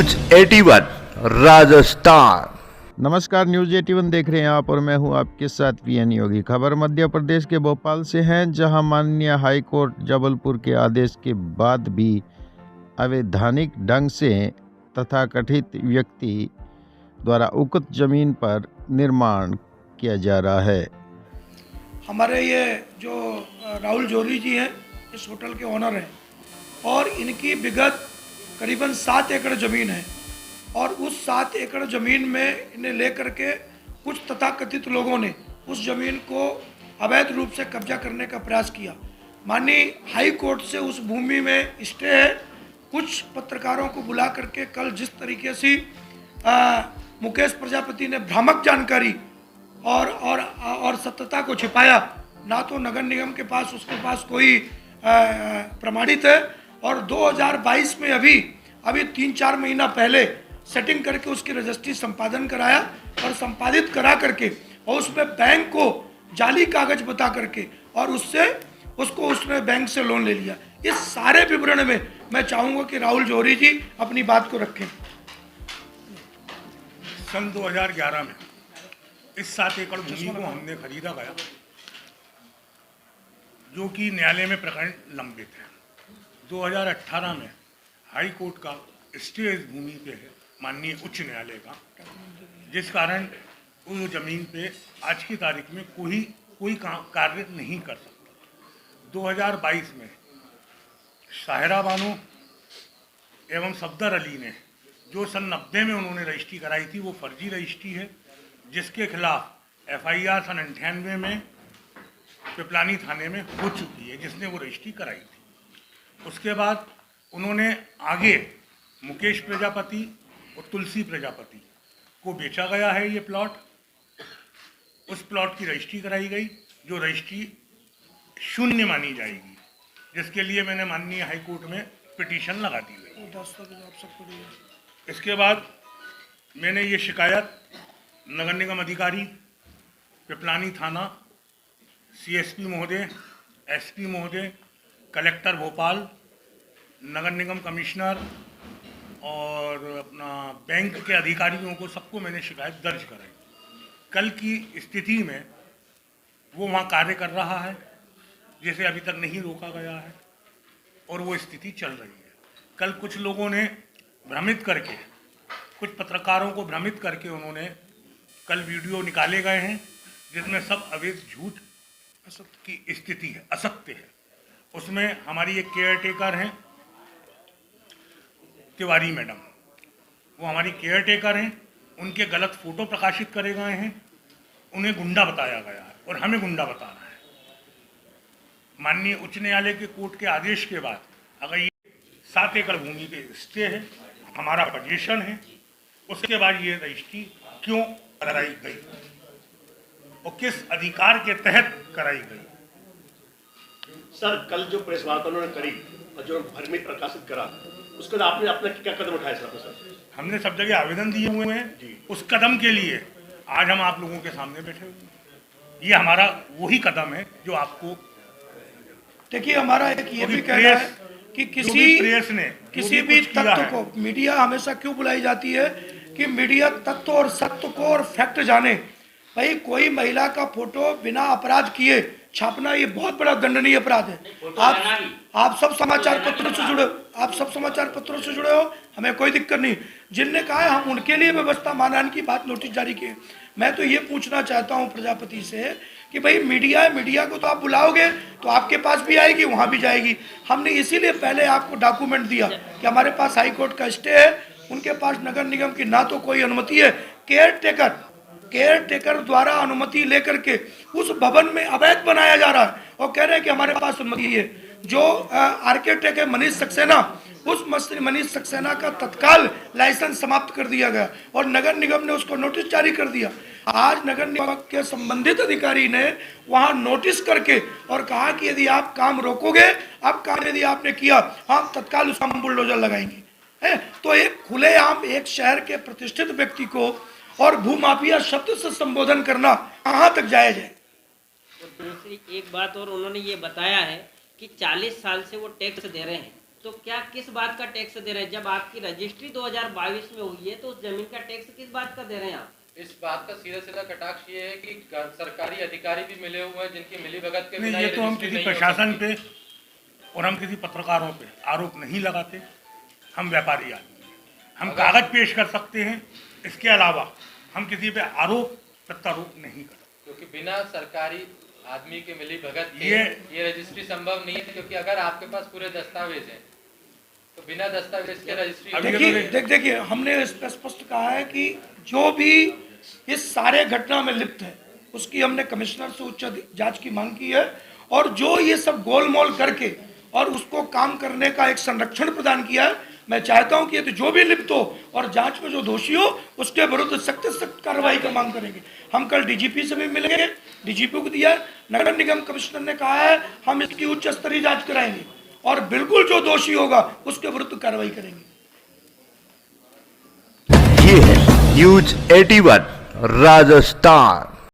News 81 Rajasthan. नमस्कार, news 81 देख रहे हैं आप और मैं हूं आपके साथ पीएन योगी। खबर मध्य प्रदेश के भोपाल से है, जहां माननीय हाई कोर्ट जबलपुर के आदेश के बाद भी अवैधानिक ढंग से तथाकथित व्यक्ति द्वारा उक्त जमीन पर निर्माण किया जा रहा है। हमारे ये जो राहुल जोरी जी हैं, इस होटल के ओनर हैं और इनकी विगत करीबन 7 एकड़ ज़मीन है और उस 7 एकड़ ज़मीन में इन्हें लेकर के कुछ तथाकथित लोगों ने उस ज़मीन को अवैध रूप से कब्जा करने का प्रयास किया। माननीय हाई कोर्ट से उस भूमि में स्टे है। कुछ पत्रकारों को बुला करके कल जिस तरीके से मुकेश प्रजापति ने भ्रामक जानकारी और सत्यता को छिपाया, ना तो नगर निगम के पास उसके पास कोई प्रमाणित है और 2022 में अभी 3-4 महीना पहले सेटिंग करके उसकी रजिस्ट्री संपादन कराया और संपादित करा करके और उसमें बैंक को जाली कागज बता करके और उसने बैंक से लोन ले लिया। इस सारे विवरण में मैं चाहूंगा कि राहुल जोहरी जी अपनी बात को रखें। सन 2011 में इस 7 एकड़ भूमि को हमने खरीदा गया, जो कि न्यायालय में प्रकरण लंबित है। 2018 में हाई कोर्ट का स्टे इस भूमि पे है, माननीय उच्च न्यायालय का, जिस कारण उस जमीन पे आज की तारीख में कोई कार्य नहीं कर सकता। 2022 में साहिरा बानो एवं सफदर अली ने जो सन 90 में उन्होंने रजिस्ट्री कराई थी, वो फर्जी रजिस्ट्री है, जिसके खिलाफ FIR सन 98 में पिपलानी थाने में हो चुकी है, जिसने वो रजिस्ट्री कराई थी। उसके बाद उन्होंने आगे मुकेश प्रजापति और तुलसी प्रजापति को बेचा गया है ये प्लॉट। उस प्लॉट की रजिस्ट्री कराई गई, जो रजिस्ट्री शून्य मानी जाएगी, जिसके लिए मैंने माननीय हाई कोर्ट में पिटीशन लगा दी गई। इसके बाद मैंने ये शिकायत नगर निगम अधिकारी, पिपलानी थाना, CSP महोदय, SP महोदय, कलेक्टर भोपाल, नगर निगम कमिश्नर और अपना बैंक के अधिकारियों को सबको मैंने शिकायत दर्ज कराई। कल की स्थिति में वो वहाँ कार्य कर रहा है, जिसे अभी तक नहीं रोका गया है और वो स्थिति चल रही है। कल कुछ लोगों ने भ्रमित करके, कुछ पत्रकारों को भ्रमित करके उन्होंने कल वीडियो निकाले गए हैं, जिसमें सब अवैध झूठ की स्थिति है, असत्य है। उसमें हमारी एक केयर टेकर हैं तिवारी मैडम, वो हमारी केयर टेकर हैं, उनके गलत फोटो प्रकाशित करे गए हैं, उन्हें गुंडा बताया गया है और हमें गुंडा बता रहा है। माननीय उच्च न्यायालय के कोर्ट के आदेश के बाद अगर ये 7 एकड़ भूमि पे स्टे है, हमारा पोजीशन है, उसके बाद ये रजिस्ट्री क्यों कराई गई और किस अधिकार के तहत कराई गई? सर, कल जो प्रेस वार्ता उन्होंने करी और जो भ्रमित प्रकाशित करा, उसके बाद आपने अपना क्या कदम उठाए सर? हमने सब जगह आवेदन दिए हुए हैं। उस कदम के लिए आज हम आप लोगों के सामने बैठे हुए हैं। ये हमारा वही कदम है जो आपको देखिए, हमारा एक ये भी कहना है कि किसी भी तत्व को मीडिया हमेशा क्यों बुलाई जाती है कि मीडिया तत्व और सत्य को और फैक्ट जाने। भाई, कोई महिला का फोटो बिना अपराध किए छापना ये बहुत बड़ा दंडनीय अपराध है। आप सब समाचार पत्रों से जुड़े हो, हमें कोई दिक्कत नहीं। जिनने कहा है हम उनके लिए व्यवस्था मानहानि की बात नोटिस जारी किए। मैं तो ये पूछना चाहता हूँ प्रजापति से कि भाई मीडिया है, मीडिया को तो आप बुलाओगे तो आपके पास भी आएगी, वहाँ भी जाएगी। हमने इसीलिए पहले आपको डॉक्यूमेंट दिया कि हमारे पास हाई कोर्ट का स्टे है, उनके पास नगर निगम की ना तो कोई अनुमति है, केयर टेकर द्वारा अनुमति लेकर के उस भवन में अवैध बनाया जा रहा है और कह रहे हैं कि हमारे पास अनुमति है। जो आर्किटेक्ट है उस मनीष सक्सेना का तत्काल लाइसेंस समाप्त कर दिया गया और नगर निगम ने उसको नोटिस जारी कर दिया। आज नगर निगम के संबंधित अधिकारी ने वहां नोटिस करके और कहा कि यदि आप काम रोकोगे, अब काम यदि आपने किया, हम तत्काल उसका बुलडोजर लगाएंगे। है तो एक खुलेआम एक शहर के प्रतिष्ठित व्यक्ति को और भूमाफिया शब्द से संबोधन करना कहां तक जायज है? दूसरी एक बात और उन्होंने ये बताया है कि 40 साल से वो टैक्स दे रहे हैं, तो क्या किस बात का टैक्स दे रहे हैं? जब आपकी रजिस्ट्री 2022 में हुई है तो उस जमीन का टैक्स किस बात का दे रहे हैं आप? इस बात का सीधा सीधा कटाक्ष ये है कि सरकारी अधिकारी भी मिले हुए हैं जिनकी मिलीभगत के नहीं, बिना ये तो हम रजिस्ट्री किसी नहीं हो प्रशासन सकती। पे और हम किसी पत्रकारों पे आरोप नहीं लगाते। हम व्यापारी आदमी हैं। हम कागज पेश कर सकते हैं, इसके अलावा हम किसी पे आरोप प्रत्यारोप नहीं करते। क्योंकि बिना सरकारी आदमी के मिलीभगत के ये- ये रजिस्ट्री संभव नहीं है, क्योंकि अगर आपके पास पूरे दस्तावेज हैं तो बिना दस्तावेज के रजिस्ट्री अभी देखिए देखिए हमने इस पे स्पष्ट कहा है कि जो भी इस सारे घटना में लिप्त है उसकी हमने कमिश्नर से उच्च जांच की मांग की है, और जो ये सब गोलमोल करके और उसको काम करने का एक संरक्षण प्रदान किया है, मैं चाहता हूं कि ये तो जो भी लिप्त हो और जांच में जो दोषी हो उसके विरुद्ध सख्त से सख्त कार्रवाई का मांग करेंगे। हम कल डीजीपी से भी मिलेंगे, डीजीपी को दिया है, नगर निगम कमिश्नर ने कहा है हम इसकी उच्च स्तरीय जांच कराएंगे और बिल्कुल जो दोषी होगा उसके विरुद्ध कार्रवाई करेंगे। ये है न्यूज 81 राजस्थान।